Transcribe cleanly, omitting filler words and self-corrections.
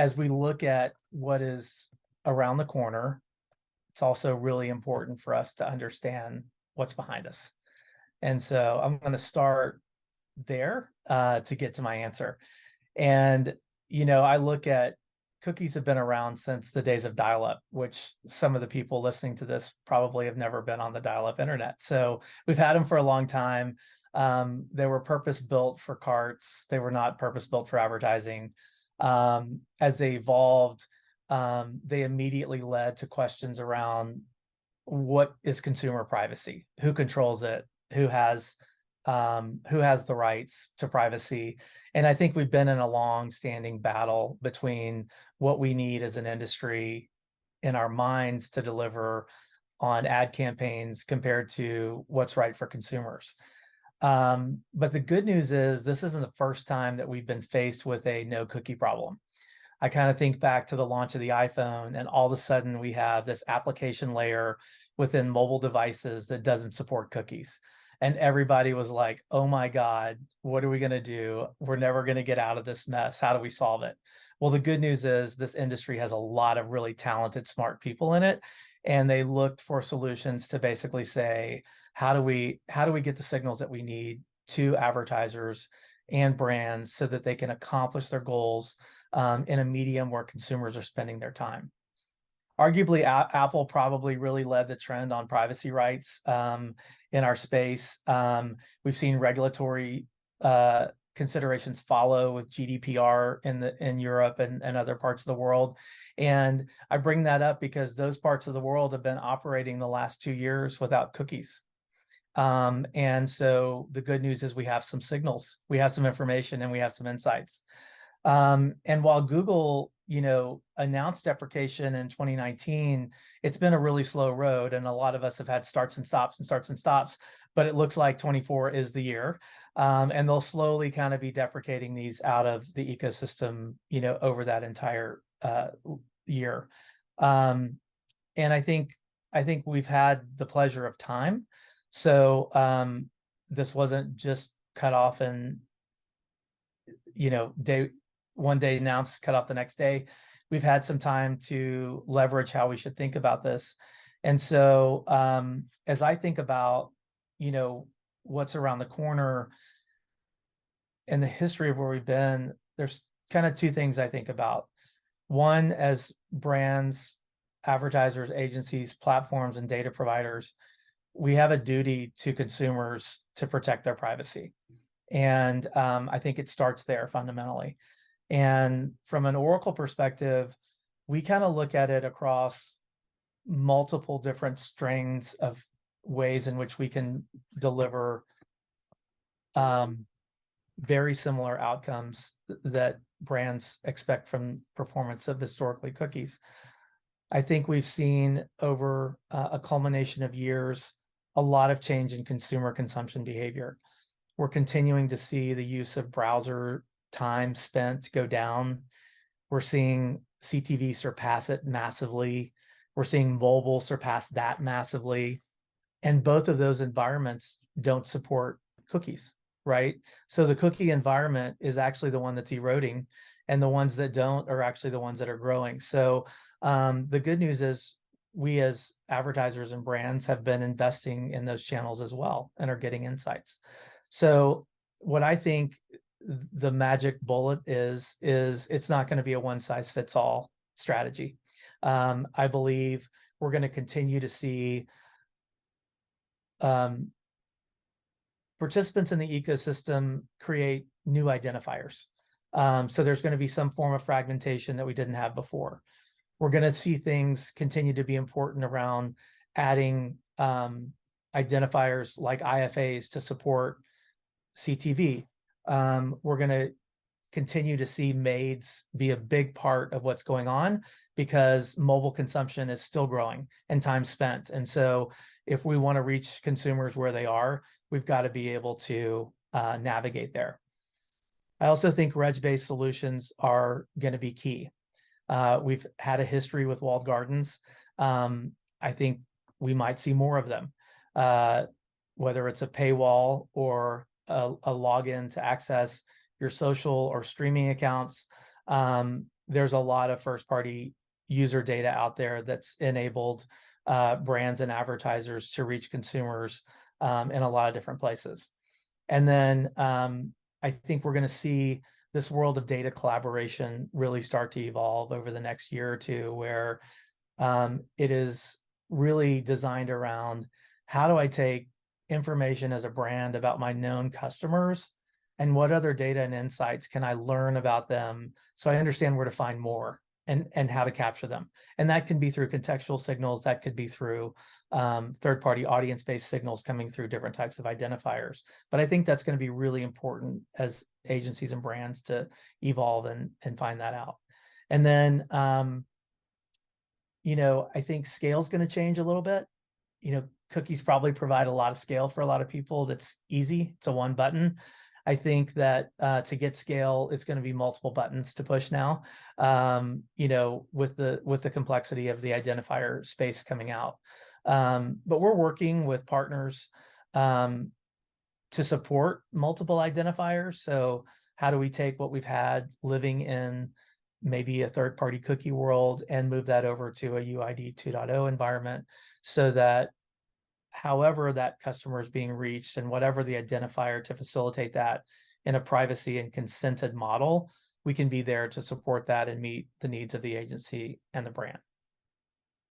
as we look at what is around the corner, it's also really important for us to understand what's behind us. And so I'm going to start there to get to my answer. And, I look at cookies have been around since the days of dial-up, which some of the people listening to this probably have never been on the dial-up internet. So we've had them for a long time. They were purpose-built for carts. They were not purpose-built for advertising. As they evolved, they immediately led to questions around what is consumer privacy, who controls it, who has the rights to privacy. And I think we've been in a long-standing battle between what we need as an industry in our minds to deliver on ad campaigns compared to what's right for consumers. But the good news is this isn't the first time that we've been faced with a no cookie problem. I kind of think back to the launch of the iPhone, and all of a sudden we have this application layer within mobile devices that doesn't support cookies. And everybody was like, oh my God, what are we going to do? We're never going to get out of this mess. How do we solve it? Well, the good news is this industry has a lot of really talented, smart people in it. And they looked for solutions to basically say, how do we get the signals that we need to advertisers and brands so that they can accomplish their goals in a medium where consumers are spending their time. Arguably, Apple probably really led the trend on privacy rights in our space. We've seen regulatory considerations follow with GDPR in Europe and other parts of the world. And I bring that up because those parts of the world have been operating the last 2 years without cookies. And so the good news is we have some signals, we have some information, and we have some insights. And while Google, announced deprecation in 2019, it's been a really slow road. And a lot of us have had starts and stops, but it looks like 24 is the year. And they'll slowly kind of be deprecating these out of the ecosystem, over that entire year. And I think we've had the pleasure of time. So this wasn't just cut off and, one day announced, cut off the next day. We've had some time to leverage how we should think about this. And so as I think about, what's around the corner and the history of where we've been, there's kind of two things I think about. One, as brands, advertisers, agencies, platforms, and data providers, we have a duty to consumers to protect their privacy. And I think it starts there fundamentally. And from an Oracle perspective, we kind of look at it across multiple different strings of ways in which we can deliver very similar outcomes that brands expect from performance of historically cookies. I think we've seen over a culmination of years, a lot of change in consumer consumption behavior. We're continuing to see the use of browser time spent go down. We're seeing CTV surpass it massively. We're seeing mobile surpass that massively. And both of those environments don't support cookies, right? So the cookie environment is actually the one that's eroding, and the ones that don't are actually the ones that are growing. So the good news is we as advertisers and brands have been investing in those channels as well and are getting insights. So what I think the magic bullet is it's not going to be a one size fits all strategy. I believe we're going to continue to see participants in the ecosystem create new identifiers. So there's going to be some form of fragmentation that we didn't have before. We're going to see things continue to be important around adding identifiers like IFAs to support CTV. We're going to continue to see MAIDs be a big part of what's going on because mobile consumption is still growing and time spent. And so if we want to reach consumers where they are, we've got to be able to navigate there. I also think reg-based solutions are going to be key. We've had a history with walled gardens. I think we might see more of them, whether it's a paywall or a login to access your social or streaming accounts. there's a lot of first party user data out there that's enabled brands and advertisers to reach consumers in a lot of different places. And then I think we're going to see this world of data collaboration really start to evolve over the next year or two, where it is really designed around how do I take information as a brand about my known customers and what other data and insights can I learn about them so I understand where to find more and how to capture them. And that can be through contextual signals, that could be through third-party audience-based signals coming through different types of identifiers. But I think that's going to be really important as agencies and brands to evolve and find that out. And then I think scale is going to change a little bit. Cookies probably provide a lot of scale for a lot of people. That's easy. It's a one button. I think that to get scale, it's going to be multiple buttons to push now. With the complexity of the identifier space coming out. But we're working with partners to support multiple identifiers. So how do we take what we've had living in maybe a third-party cookie world and move that over to a UID 2.0 environment, so that however that customer is being reached and whatever the identifier to facilitate that in a privacy and consented model, we can be there to support that and meet the needs of the agency and the brand.